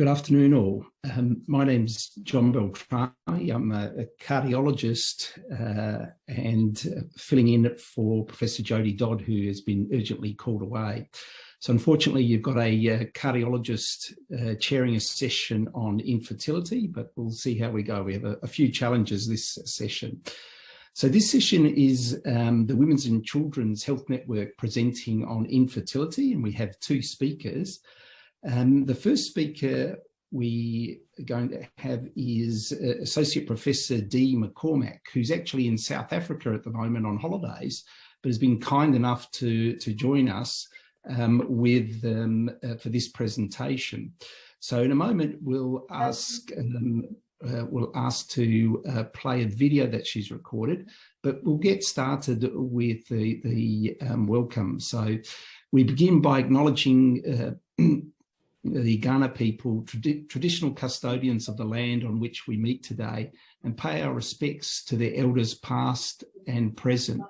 Good afternoon, all. My name's John Beltrami. I'm a cardiologist and filling in for Professor Jodie Dodd, who has been urgently called away. So unfortunately, you've got a cardiologist chairing a session on infertility, but we'll see how we go. We have a few challenges this session. So this session is the Women's and Children's Health Network presenting on infertility, and we have two speakers. The first speaker we are going to have is Associate Professor Dee McCormack, who's actually in South Africa at the moment on holidays, but has been kind enough to join us for this presentation. So in a moment, we'll ask to play a video that she's recorded, but we'll get started with the welcome. So we begin by acknowledging the Ghana people, traditional custodians of the land on which we meet today, and pay our respects to their elders past and present.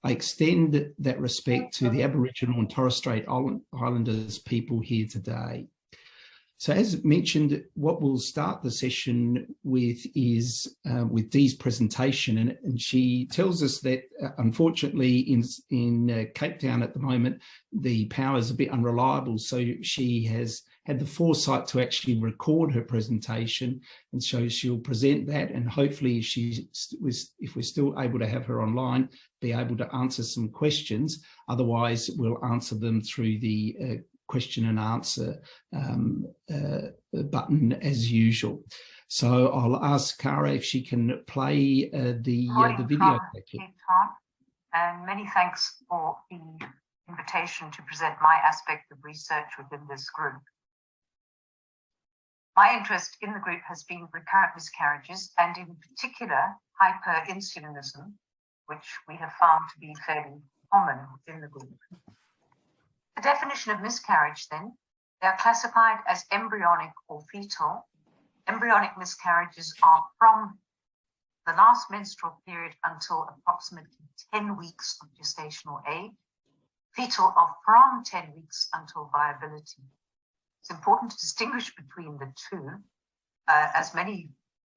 I extend that respect to the Aboriginal and Torres Strait Islanders people here today. So as mentioned, what we'll start the session with is with Dee's presentation, and she tells us that unfortunately in Cape Town at the moment, the power is a bit unreliable, so she has had the foresight to actually record her presentation, and so she'll present that, and hopefully if we're still able to have her online, be able to answer some questions. Otherwise, we'll answer them through the question and answer button as usual. So I'll ask Cara if she can play the video. And many thanks for the invitation to present my aspect of research within this group. My interest in the group has been recurrent miscarriages, and in particular hyperinsulinism, which we have found to be fairly common within the group. The definition of miscarriage, then, they are classified as embryonic or fetal. Embryonic miscarriages are from the last menstrual period until approximately 10 weeks of gestational age. Fetal are from 10 weeks until viability. It's important to distinguish between the two, as many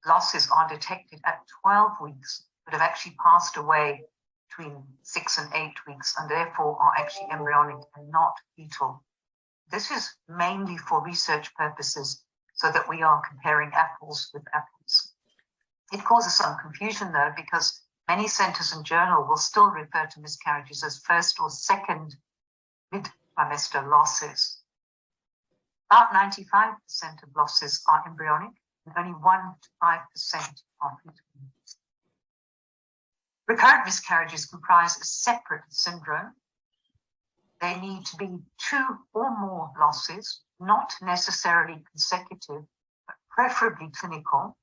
losses are detected at 12 weeks, but have actually passed away between 6 and 8 weeks, and therefore are actually embryonic and not fetal. This is mainly for research purposes, so that we are comparing apples with apples. It causes some confusion though, because many centers and journals will still refer to miscarriages as first or second mid-trimester losses. About 95% of losses are embryonic, and only 1 to 5% are fetal. Recurrent miscarriages comprise a separate syndrome. They need to be 2 or more losses, not necessarily consecutive, but preferably clinical,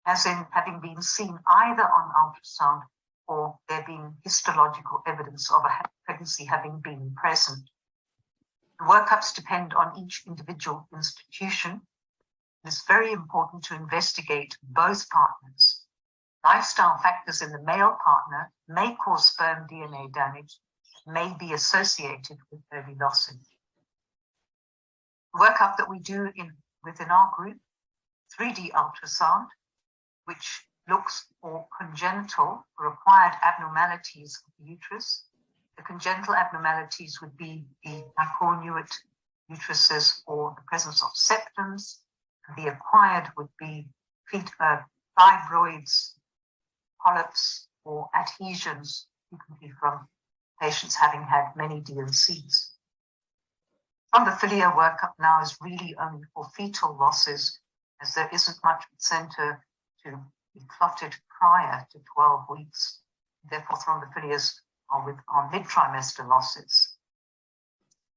as in having been seen either on ultrasound or there being histological evidence of a pregnancy having been present. The workups depend on each individual institution. It's very important to investigate both partners. Lifestyle factors in the male partner may cause sperm DNA damage, may be associated with early losses. The workup that we do within our group, 3D ultrasound, which looks for congenital or acquired abnormalities of the uterus. The congenital abnormalities would be the micronuate uteruses or the presence of septums. The acquired would be fibroids, polyps, or adhesions, frequently from patients having had many DNCs. Thrombophilia workup now is really only for fetal losses, as there isn't much center to be clotted prior to 12 weeks. Therefore, thrombophilias are mid-trimester losses.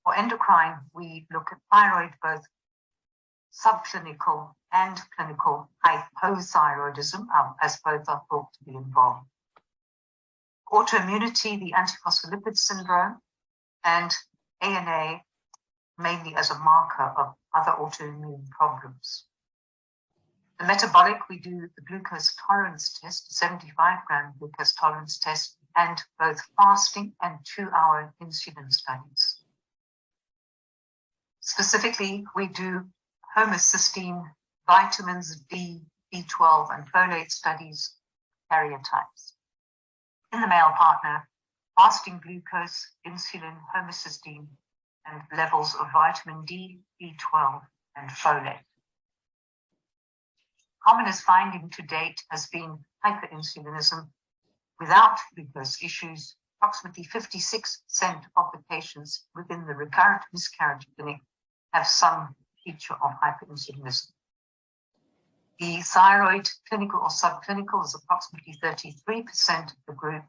For endocrine, we look at thyroid, both subclinical and clinical hypothyroidism, as both are thought to be involved. Autoimmunity, the antiphospholipid syndrome, and ANA, mainly as a marker of other autoimmune problems. The metabolic, we do the glucose tolerance test, 75-gram glucose tolerance test, and both fasting and 2-hour insulin studies. Specifically, we do homocysteine, vitamins D, B12, and folate studies, karyotypes. In the male partner, fasting glucose, insulin, homocysteine, and levels of vitamin D, B12, and folate. Commonest finding to date has been hyperinsulinism without glucose issues. Approximately 56% of the patients within the recurrent miscarriage clinic have some feature of hyperinsulinism. The thyroid, clinical or subclinical, is approximately 33% of the group.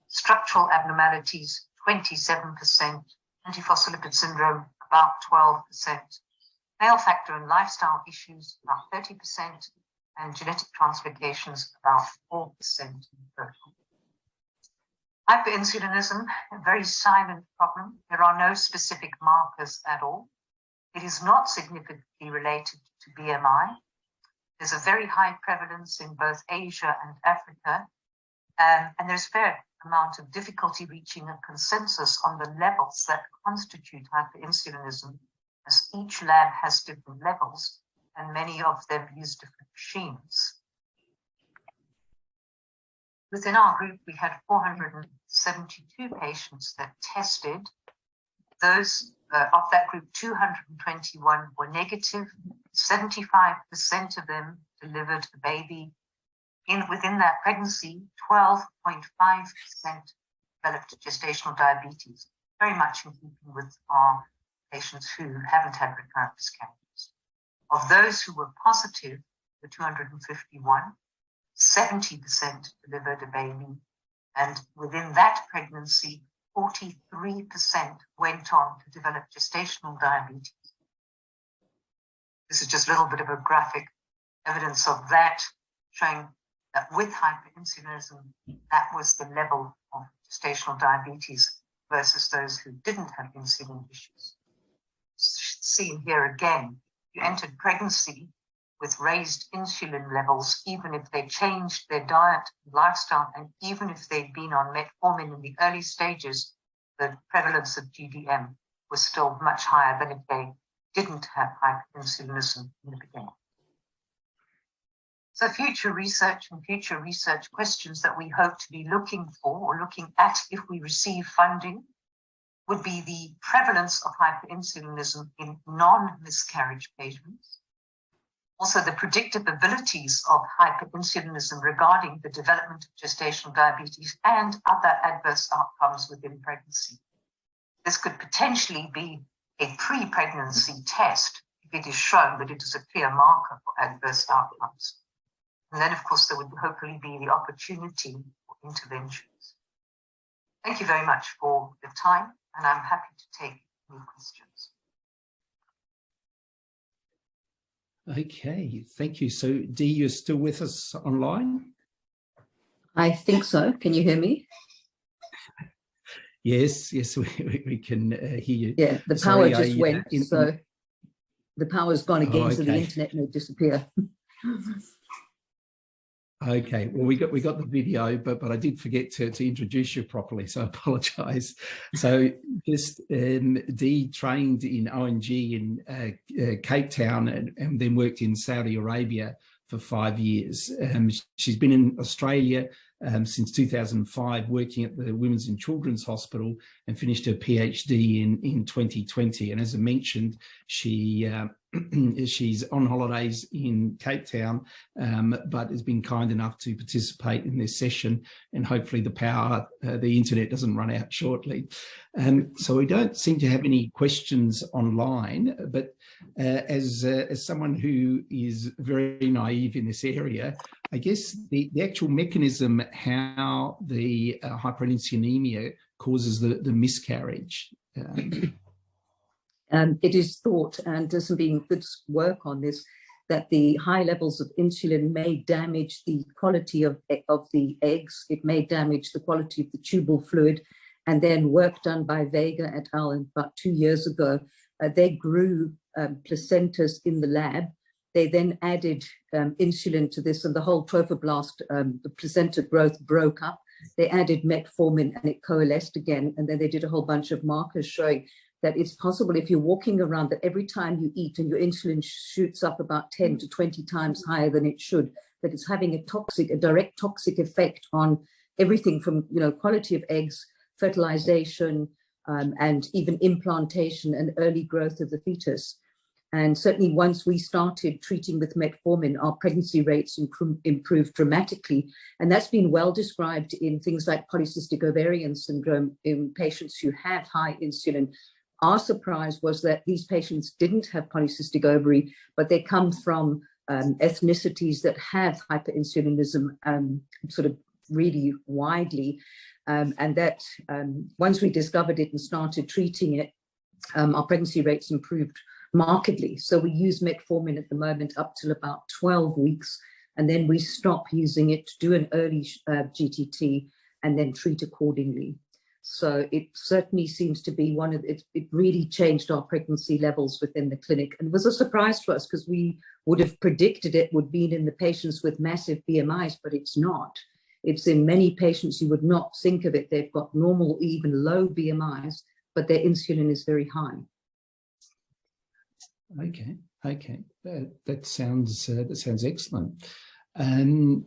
Structural abnormalities, 27%. Antiphospholipid syndrome, about 12%. Male factor and lifestyle issues, about 30%. And genetic translocations, about 4% in total. Hyperinsulinism, a very silent problem. There are no specific markers at all. It is not significantly related to BMI. There's a very high prevalence in both Asia and Africa. And there's a fair amount of difficulty reaching a consensus on the levels that constitute hyperinsulinism, as each lab has different levels, and many of them use different machines. Within our group, we had 472 patients that tested. Those of that group, 221 were negative. 75% of them delivered a baby. Within that pregnancy, 12.5% developed gestational diabetes, very much in keeping with our patients who haven't had recurrent miscarriages. Of those who were positive, the 251, 70% delivered a baby, and within that pregnancy, 43% went on to develop gestational diabetes. This is just a little bit of a graphic evidence of that, showing that with hyperinsulinism, that was the level of gestational diabetes versus those who didn't have insulin issues. Seen here again, you entered pregnancy with raised insulin levels, even if they changed their diet, lifestyle, and even if they'd been on metformin in the early stages, the prevalence of GDM was still much higher than if they didn't have hyperinsulinism in the beginning. So future research questions that we hope to be looking for or looking at if we receive funding would be the prevalence of hyperinsulinism in non-miscarriage patients. Also, the predictive abilities of hyperinsulinism regarding the development of gestational diabetes and other adverse outcomes within pregnancy. This could potentially be a pre-pregnancy test if it is shown that it is a clear marker for adverse outcomes. And then, of course, there would hopefully be the opportunity for interventions. Thank you very much for the time, and I'm happy to take any questions. Okay, thank you. So, Dee, you're still with us online? I think so. Can you hear me? Yes, we can hear you. Yeah, the power just went, so the power's gone again, so the internet may disappear. Okay, well, we got the video, but I did forget to introduce you properly, so I apologise. So just Dee trained in ONG in Cape Town and then worked in Saudi Arabia for 5 years. She's been in Australia since 2005, working at the Women's and Children's Hospital, and finished her PhD in 2020. And as I mentioned, she's on holidays in Cape Town, but has been kind enough to participate in this session, and hopefully the internet doesn't run out shortly. So we don't seem to have any questions online, but as someone who is very naive in this area, I guess the actual mechanism how the hyperinsulinemia causes the miscarriage. It is thought, and there's been good work on this, that the high levels of insulin may damage the quality of the eggs. It may damage the quality of the tubal fluid. And then work done by Vega et al. About 2 years ago, they grew placentas in the lab. They then added insulin to this, and the whole trophoblast, the placenta growth broke up. They added metformin and it coalesced again. And then they did a whole bunch of markers showing that it's possible if you're walking around that every time you eat and your insulin shoots up about 10 to 20 times higher than it should, that it's having a direct toxic effect on everything from, quality of eggs, fertilization, and even implantation and early growth of the fetus. And certainly once we started treating with metformin, our pregnancy rates improved dramatically. And that's been well described in things like polycystic ovarian syndrome in patients who have high insulin. Our surprise was that these patients didn't have polycystic ovary, but they come from ethnicities that have hyperinsulinism sort of really widely. And that once we discovered it and started treating it, our pregnancy rates improved markedly. So we use metformin at the moment up till about 12 weeks, and then we stop using it to do an early GTT and then treat accordingly. So it certainly seems to be it really changed our pregnancy levels within the clinic, and was a surprise to us because we would have predicted it would be in the patients with massive BMIs, but it's not. It's in many patients you would not think of it. They've got normal or even low BMIs, but their insulin is very high. Okay. That sounds excellent. One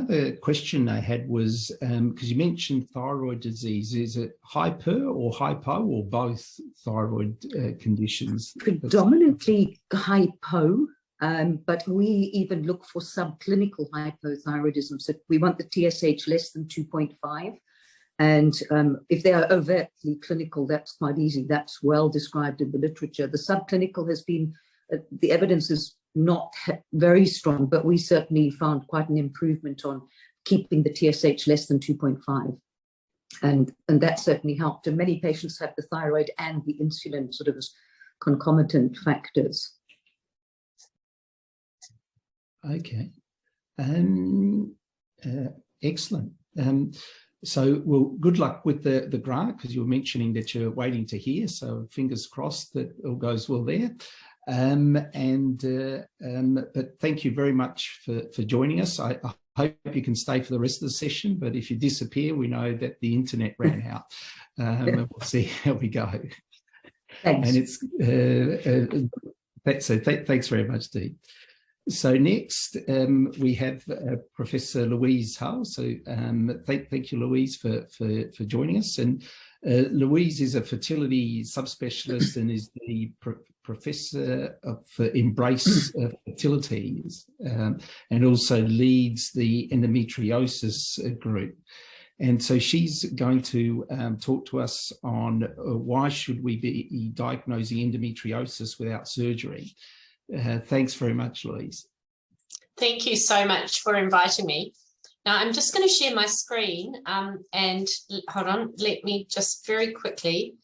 of the question I had was, because you mentioned thyroid disease, is it hyper or hypo or both thyroid conditions? Predominantly hypo, but we even look for subclinical hypothyroidism. So we want the TSH less than 2.5. And if they are overtly clinical, that's quite easy. That's well described in the literature. The subclinical has been, the evidence is not very strong, but we certainly found quite an improvement on keeping the TSH less than 2.5. And that certainly helped. And many patients have the thyroid and the insulin sort of as concomitant factors. Okay. Excellent. So, well, good luck with the grant, because you were mentioning that you're waiting to hear. So fingers crossed that all goes well there. But thank you very much for joining us. I hope you can stay for the rest of the session, but if you disappear, we know that the internet ran out. We'll see how we go. Thanks. And it's thanks very much, Dee. So next we have Professor Louise Hull. So thank you, Louise, for joining us. And Louise is a fertility subspecialist and is the professor for Embrace Fertility, and also leads the endometriosis group. And so she's going to talk to us on why should we be diagnosing endometriosis without surgery. Thanks very much, Louise. Thank you so much for inviting me. Now, I'm just going to share my screen and hold on, let me just very quickly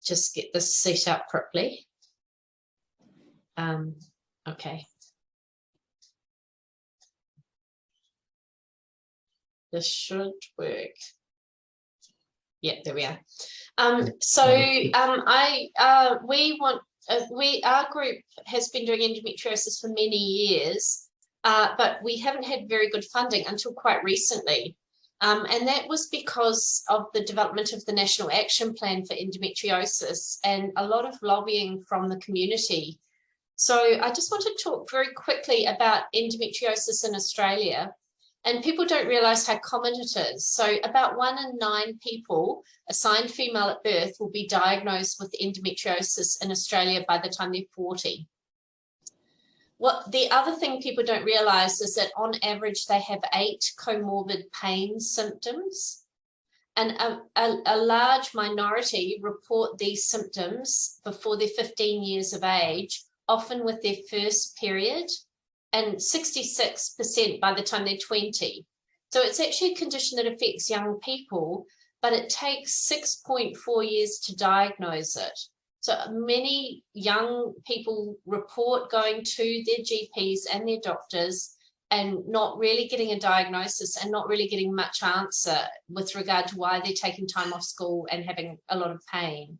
just get this set up properly. Okay. This should work. Yeah, there we are. Our group has been doing endometriosis for many years, but we haven't had very good funding until quite recently. And that was because of the development of the National Action Plan for Endometriosis and a lot of lobbying from the community. So I just want to talk very quickly about endometriosis in Australia. And people don't realise how common it is. So about 1 in 9 people assigned female at birth will be diagnosed with endometriosis in Australia by the time they're 40. What the other thing people don't realise is that on average they have 8 comorbid pain symptoms. And a large minority report these symptoms before they're 15 years of age, often with their first period, and 66% by the time they're 20. So it's actually a condition that affects young people, but it takes 6.4 years to diagnose it. So many young people report going to their GPs and their doctors and not really getting a diagnosis and not really getting much answer with regard to why they're taking time off school and having a lot of pain.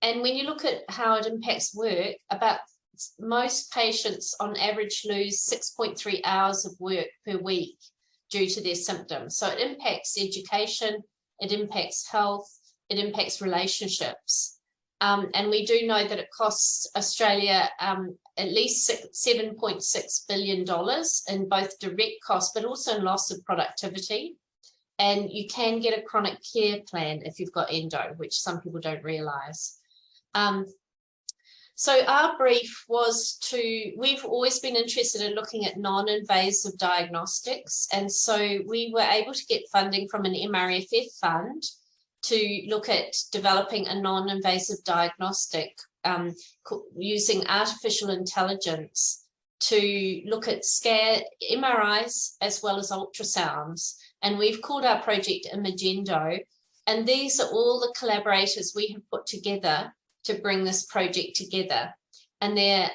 And when you look at how it impacts work, about most patients on average lose 6.3 hours of work per week due to their symptoms. So it impacts education, it impacts health, it impacts relationships. And we do know that it costs Australia at least $7.6 billion in both direct costs, but also in loss of productivity. And you can get a chronic care plan if you've got endo, which some people don't realise. So our brief was we've always been interested in looking at non-invasive diagnostics. And so we were able to get funding from an MRFF fund to look at developing a non-invasive diagnostic using artificial intelligence to look at MRIs as well as ultrasounds. And we've called our project Imagendo. And these are all the collaborators we have put together to bring this project together. And they're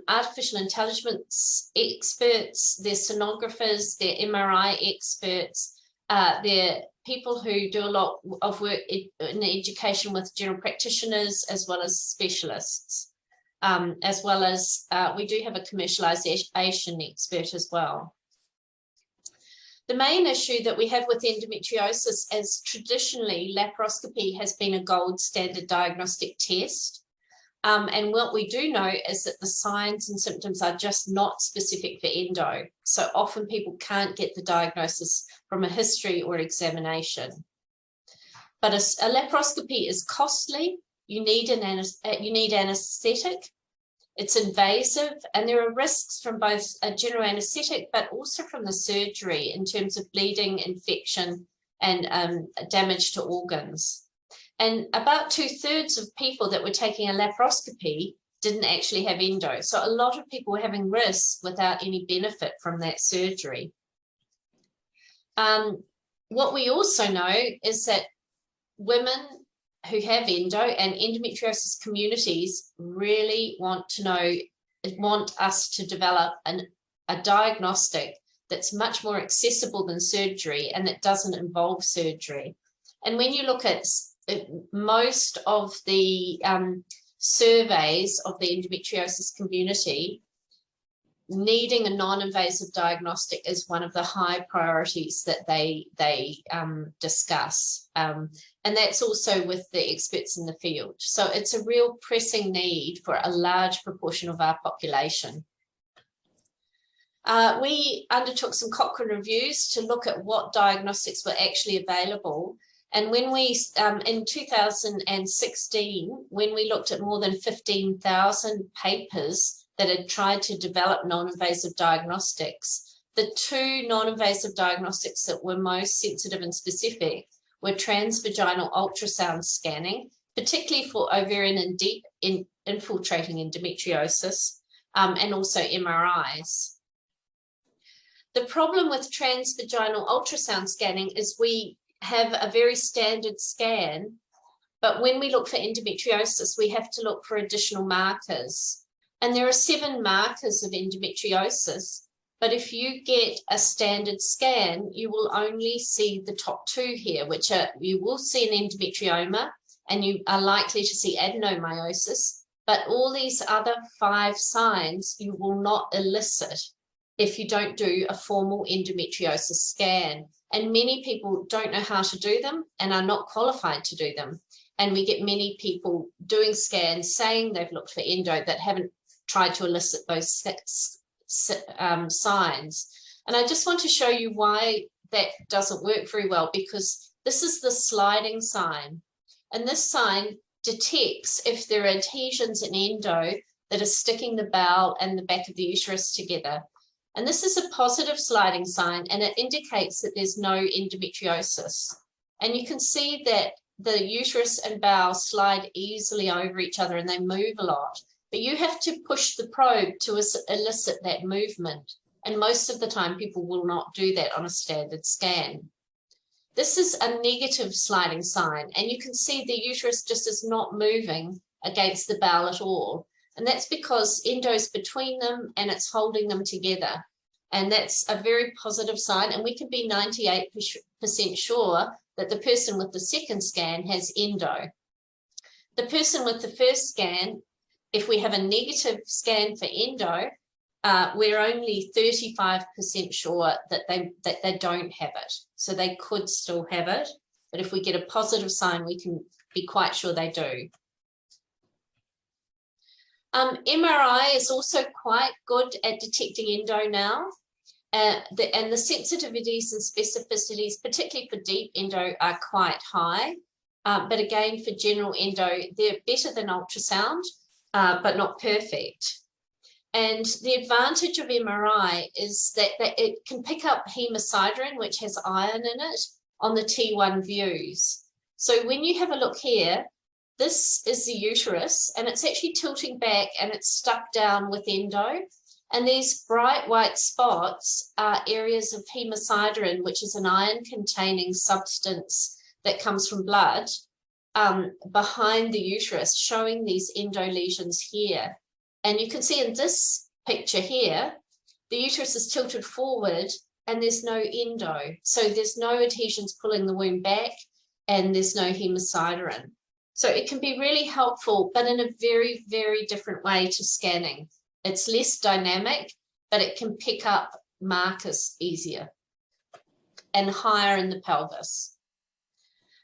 artificial intelligence experts, they're sonographers, they're MRI experts, they're people who do a lot of work in education with general practitioners as well as specialists, as well as we do have a commercialization expert as well. The main issue that we have with endometriosis is traditionally laparoscopy has been a gold standard diagnostic test. And what we do know is that the signs and symptoms are just not specific for endo. So often people can't get the diagnosis from a history or examination. But a laparoscopy is costly. You need anesthetic. It's invasive, and there are risks from both a general anesthetic, but also from the surgery in terms of bleeding, infection, and damage to organs. And about 2/3 of people that were taking a laparoscopy didn't actually have endo. So a lot of people were having risks without any benefit from that surgery. What we also know is that women who have endo and endometriosis communities really want us to develop a diagnostic that's much more accessible than surgery and that doesn't involve surgery. And when you look at most of the surveys of the endometriosis community, needing a non-invasive diagnostic is one of the high priorities that they discuss. And that's also with the experts in the field. So it's a real pressing need for a large proportion of our population. We undertook some Cochrane reviews to look at what diagnostics were actually available. And when we, in 2016, when we looked at more than 15,000 papers that had tried to develop non-invasive diagnostics, the two non-invasive diagnostics that were most sensitive and specific were transvaginal ultrasound scanning, particularly for ovarian and deep infiltrating endometriosis, and also MRIs. The problem with transvaginal ultrasound scanning is we have a very standard scan, but when we look for endometriosis, we have to look for additional markers. And there are 7 markers of endometriosis, but if you get a standard scan, you will only see the top 2 here, which are, you will see an endometrioma, and you are likely to see adenomyosis, but all these other 5 signs you will not elicit if you don't do a formal endometriosis scan. And many people don't know how to do them and are not qualified to do them. And we get many people doing scans saying they've looked for endo that haven't tried to elicit those signs. And I just want to show you why that doesn't work very well, because this is the sliding sign. And this sign detects if there are adhesions in endo that are sticking the bowel and the back of the uterus together. And this is a positive sliding sign, and it indicates that there's no endometriosis. And you can see that the uterus and bowel slide easily over each other and they move a lot. But you have to push the probe to elicit that movement. And most of the time, people will not do that on a standard scan. This is a negative sliding sign, and you can see the uterus just is not moving against the bowel at all. And that's because endo's between them and it's holding them together. And that's a very positive sign. And we can be 98% sure that the person with the second scan has endo. The person with the first scan, if we have a negative scan for endo, we're only 35% sure that they don't have it. So they could still have it, But if we get a positive sign, we can be quite sure they do. MRI is also quite good at detecting endo now. And the sensitivities and specificities, particularly for deep endo, are quite high. But again, for general endo, they're better than ultrasound, but not perfect. And the advantage of MRI is that it can pick up hemosiderin, which has iron in it, on the T1 views. So when you have a look here, this is the uterus, and it's actually tilting back and it's stuck down with endo. And these bright white spots are areas of hemosiderin, which is an iron-containing substance that comes from blood, behind the uterus, showing these endo lesions here. And you can see in this picture here, the uterus is tilted forward and there's no endo. So there's no adhesions pulling the womb back, and there's no hemosiderin. So it can be really helpful, but in a very, very different way to scanning. It's less dynamic, but it can pick up markers easier and higher in the pelvis.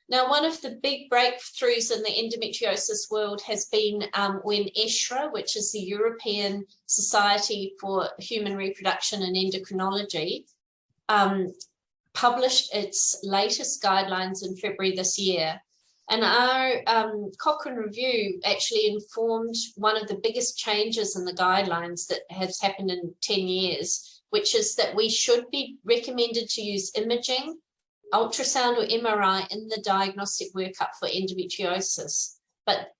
Now, one of the big breakthroughs in the endometriosis world has been when ESHRE, which is the European Society for Human Reproduction and Endocrinology, published its latest guidelines in February this year. And our Cochrane review actually informed one of the biggest changes in the guidelines that has happened in 10 years, which is that we should be recommended to use imaging, ultrasound or MRI in the diagnostic workup for endometriosis. But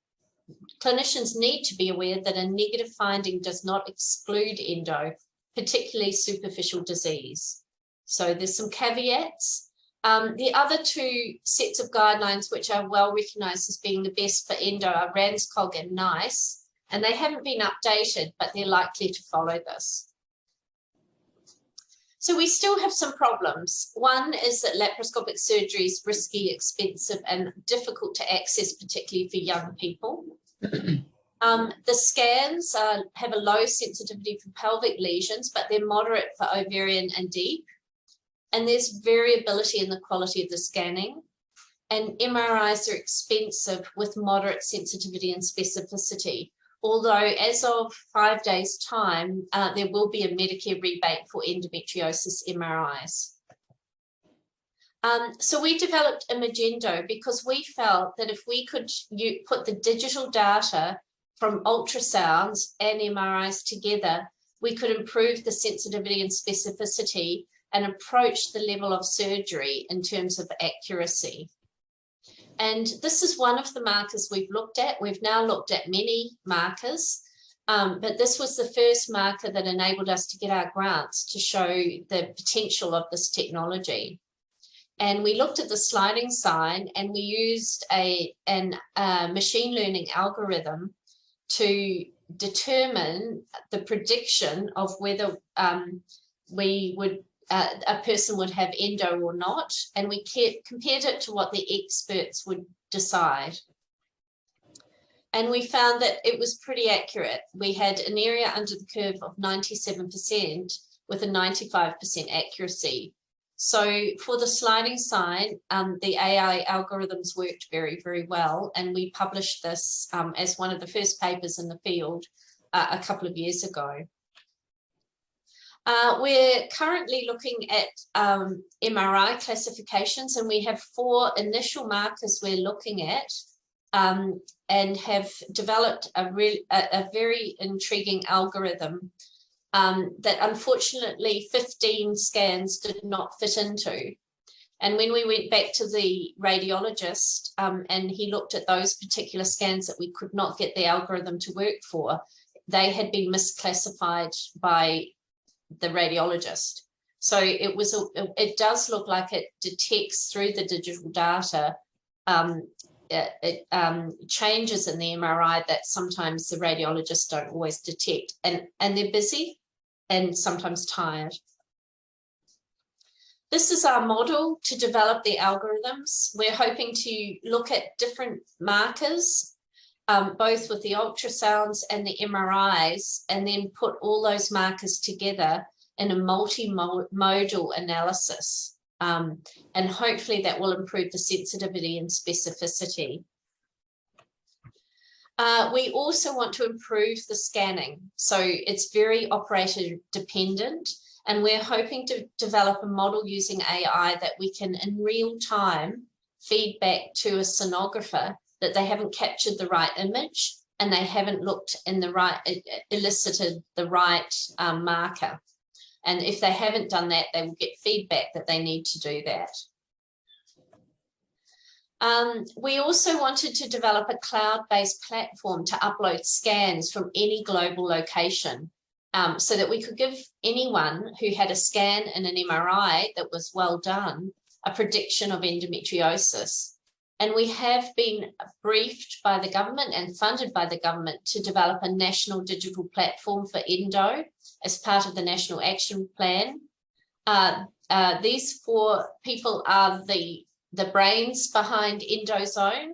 clinicians need to be aware that a negative finding does not exclude endo, particularly superficial disease. So there's some caveats. The other two sets of guidelines, which are well recognized as being the best for endo, are RANSCOG and NICE, and they haven't been updated, but they're likely to follow this. So we still have some problems. One is that laparoscopic surgery is risky, expensive, and difficult to access, particularly for young people. The scans have a low sensitivity for pelvic lesions, but they're moderate for ovarian and deep. And there's variability in the quality of the scanning. And MRIs are expensive with moderate sensitivity and specificity. Although as of 5 days' time, there will be a Medicare rebate for endometriosis MRIs. So we developed Imagendo because we felt that if we could put the digital data from ultrasounds and MRIs together, we could improve the sensitivity and specificity and approach the level of surgery in terms of accuracy. And this is one of the markers we've looked at. We've now looked at many markers, but this was the first marker that enabled us to get our grants to show the potential of this technology. And we looked at the sliding sign, and we used a machine learning algorithm to determine the prediction of whether a person would have endo or not, and we compared it to what the experts would decide. And we found that it was pretty accurate. We had an area under the curve of 97% with a 95% accuracy. So for the sliding sign, the AI algorithms worked very, very well, and we published this as one of the first papers in the field a couple of years ago. We're currently looking at MRI classifications, and we have 4 initial markers we're looking at and have developed a very intriguing algorithm that unfortunately 15 scans did not fit into. And when we went back to the radiologist and he looked at those particular scans that we could not get the algorithm to work for, they had been misclassified by the radiologist. So it does look like it detects through the digital data changes in the MRI that sometimes the radiologists don't always detect, and they're busy and sometimes tired. This is our model to develop the algorithms. We're hoping to look at different markers, both with the ultrasounds and the MRIs, and then put all those markers together in a multimodal analysis And hopefully that will improve the sensitivity and specificity. We also want to improve the scanning. So it's very operator dependent, and we're hoping to develop a model using AI that we can in real time feed back to a sonographer that they haven't captured the right image and they haven't looked in the right, elicited the right marker. And if they haven't done that, they will get feedback that they need to do that. We also wanted to develop a cloud-based platform to upload scans from any global location, so that we could give anyone who had a scan and an MRI that was well done a prediction of endometriosis. And we have been briefed by the government and funded by the government to develop a national digital platform for endo as part of the National Action Plan. These 4 people are the brains behind Endozone.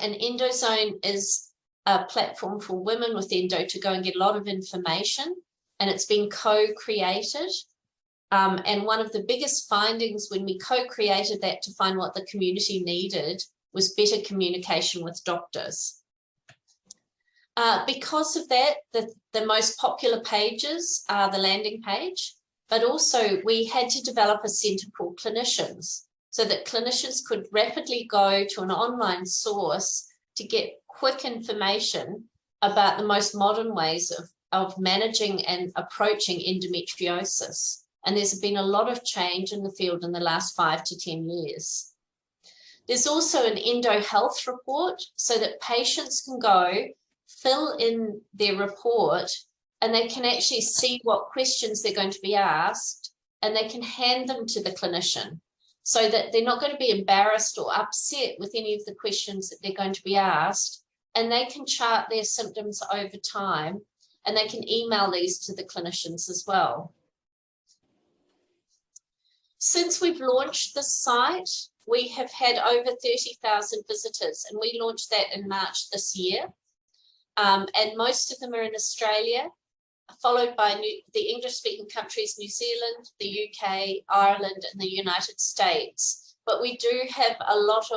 And Endozone is a platform for women with endo to go and get a lot of information, and it's been co-created. And one of the biggest findings when we co-created that to find what the community needed was better communication with doctors. Because of that, the most popular pages are the landing page, but also we had to develop a centre for clinicians so that clinicians could rapidly go to an online source to get quick information about the most modern ways of managing and approaching endometriosis. And there's been a lot of change in the field in the last 5 to 10 years. There's also an endo health report so that patients can go fill in their report and they can actually see what questions they're going to be asked, and they can hand them to the clinician so that they're not going to be embarrassed or upset with any of the questions that they're going to be asked, and they can chart their symptoms over time, and they can email these to the clinicians as well. Since we've launched the site, we have had over 30,000 visitors, and we launched that in March this year. And most of them are in Australia, followed by the English-speaking countries, New Zealand, the UK, Ireland, and the United States. But we do have a lot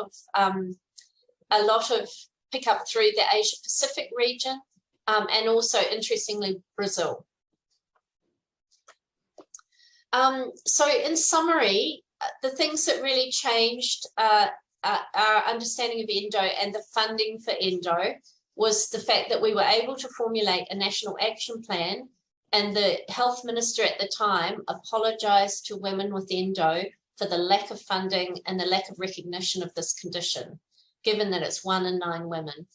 of pickup through the Asia-Pacific region, and also, interestingly, Brazil. So in summary, the things that really changed our understanding of endo and the funding for endo was the fact that we were able to formulate a national action plan, and the health minister at the time apologised to women with endo for the lack of funding and the lack of recognition of this condition, given that it's 1 in 9 women.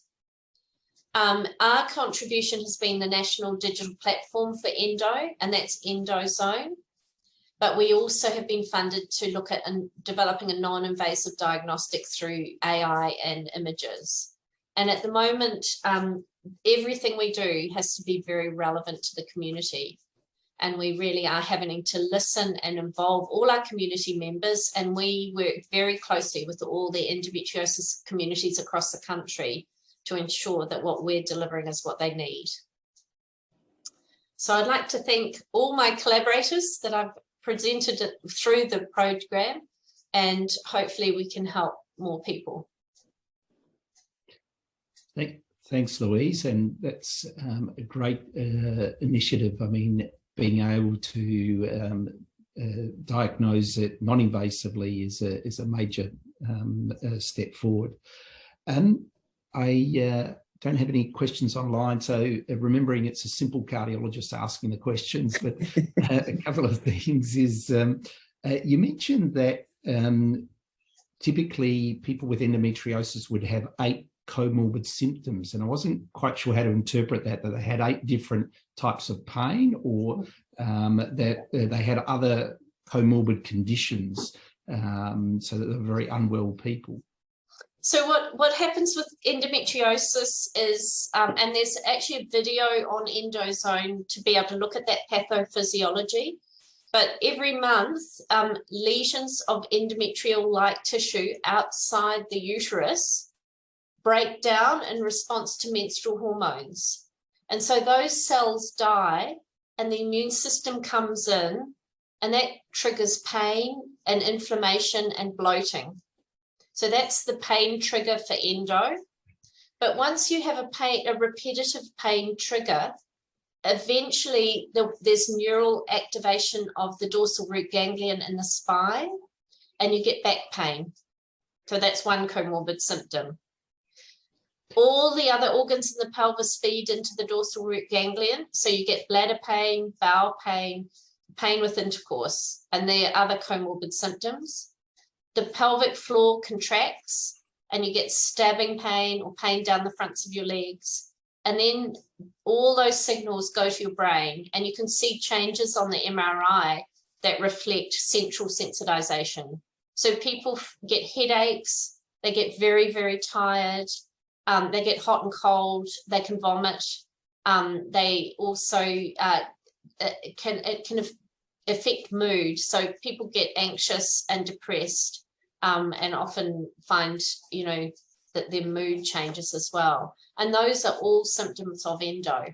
Our contribution has been the national digital platform for endo, and that's Endozone. But we also have been funded to look at developing a non-invasive diagnostic through AI and images. And at the moment, everything we do has to be very relevant to the community. And we really are having to listen and involve all our community members. And we work very closely with all the endometriosis communities across the country to ensure that what we're delivering is what they need. So I'd like to thank all my collaborators that I've presented it through the program, and hopefully we can help more people. Thanks, Louise, and that's a great initiative. I mean, being able to diagnose it non-invasively is a major step forward. I don't have any questions online, so remembering it's a simple cardiologist asking the questions, but a couple of things is, you mentioned that typically people with endometriosis would have 8 comorbid symptoms, and I wasn't quite sure how to interpret that they had 8 different types of pain, or that they had other comorbid conditions, so that they're very unwell people. So what happens with endometriosis is, and there's actually a video on Endozone to be able to look at that pathophysiology, but every month lesions of endometrial-like tissue outside the uterus break down in response to menstrual hormones. And so those cells die, and the immune system comes in and that triggers pain and inflammation and bloating. So that's the pain trigger for endo. But once you have a repetitive pain trigger, eventually there's neural activation of the dorsal root ganglion in the spine, and you get back pain. So that's one comorbid symptom. All the other organs in the pelvis feed into the dorsal root ganglion. So you get bladder pain, bowel pain, pain with intercourse, and there are other comorbid symptoms. The pelvic floor contracts and you get stabbing pain or pain down the fronts of your legs. And then all those signals go to your brain, and you can see changes on the MRI that reflect central sensitization. So people get headaches, they get very, very tired, they get hot and cold, they can vomit. They also, it can affect mood. So people get anxious and depressed, and often find, you know, that their mood changes as well. And those are all symptoms of endo.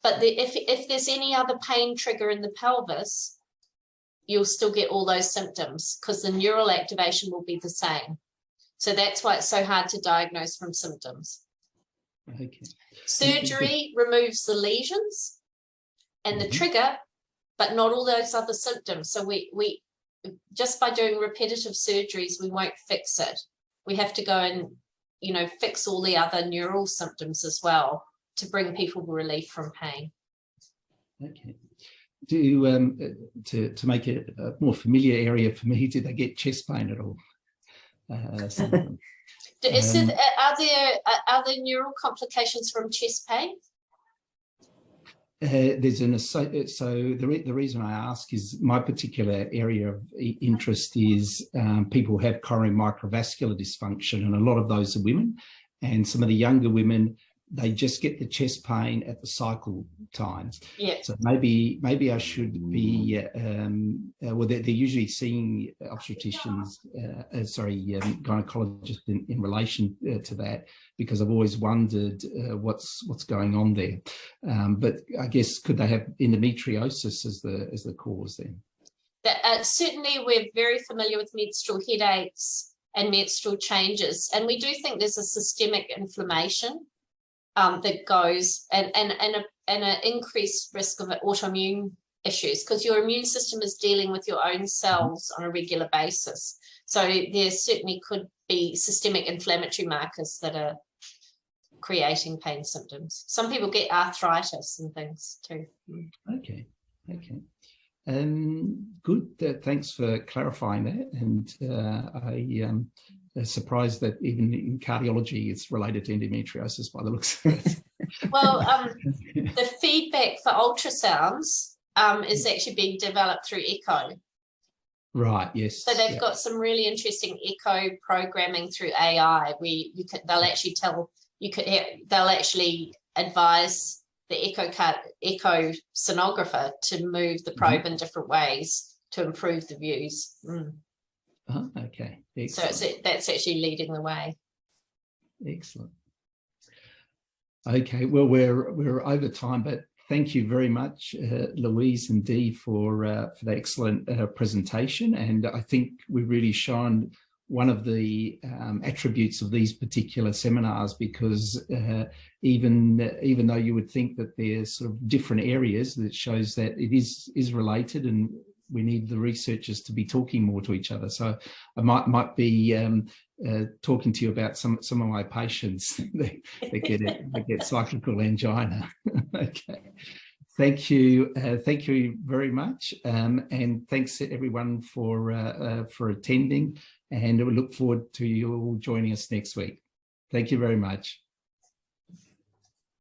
But if there's any other pain trigger in the pelvis, you'll still get all those symptoms because the neural activation will be the same. So that's why it's so hard to diagnose from symptoms. Okay. Surgery removes the lesions and the trigger, but not all those other symptoms. So we just by doing repetitive surgeries, we won't fix it. We have to go and, you know, fix all the other neural symptoms as well to bring people relief from pain. Okay. To make it a more familiar area for me, do they get chest pain at all? Are there neural complications from chest pain? There's so the reason I ask is my particular area of interest is people who have coronary microvascular dysfunction, and a lot of those are women, and some of the younger women, they just get the chest pain at the cycle time. Yeah. So maybe I should be well, they're usually seeing obstetricians, gynecologists in relation to that, because I've always wondered what's going on there. But I guess could they have endometriosis as the cause then? Certainly, we're very familiar with menstrual headaches and menstrual changes, and we do think there's a systemic inflammation that goes and an increased risk of autoimmune issues, because your immune system is dealing with your own cells on a regular basis. So there certainly could be systemic inflammatory markers that are creating pain symptoms. Some people get arthritis and things too. Okay. Good. Thanks for clarifying that. And I surprised that even in cardiology it's related to endometriosis by the looks of it. Well, the feedback for ultrasounds is actually being developed through echo. Right. Yes. So they've got some really interesting echo programming through AI. They'll actually advise the echo sonographer to move the probe in different ways to improve the views. Oh, okay. Excellent. So that's actually leading the way. Excellent. Okay, well, we're over time, but thank you very much, Louise and Dee, for the excellent presentation. And I think we've really shown one of the attributes of these particular seminars, because even though you would think that there's sort of different areas, that shows that it is related, and we need the researchers to be talking more to each other. So I might be talking to you about some of my patients that get cyclical angina. Okay. Thank you very much, and thanks to everyone for attending. And we look forward to you all joining us next week. Thank you very much.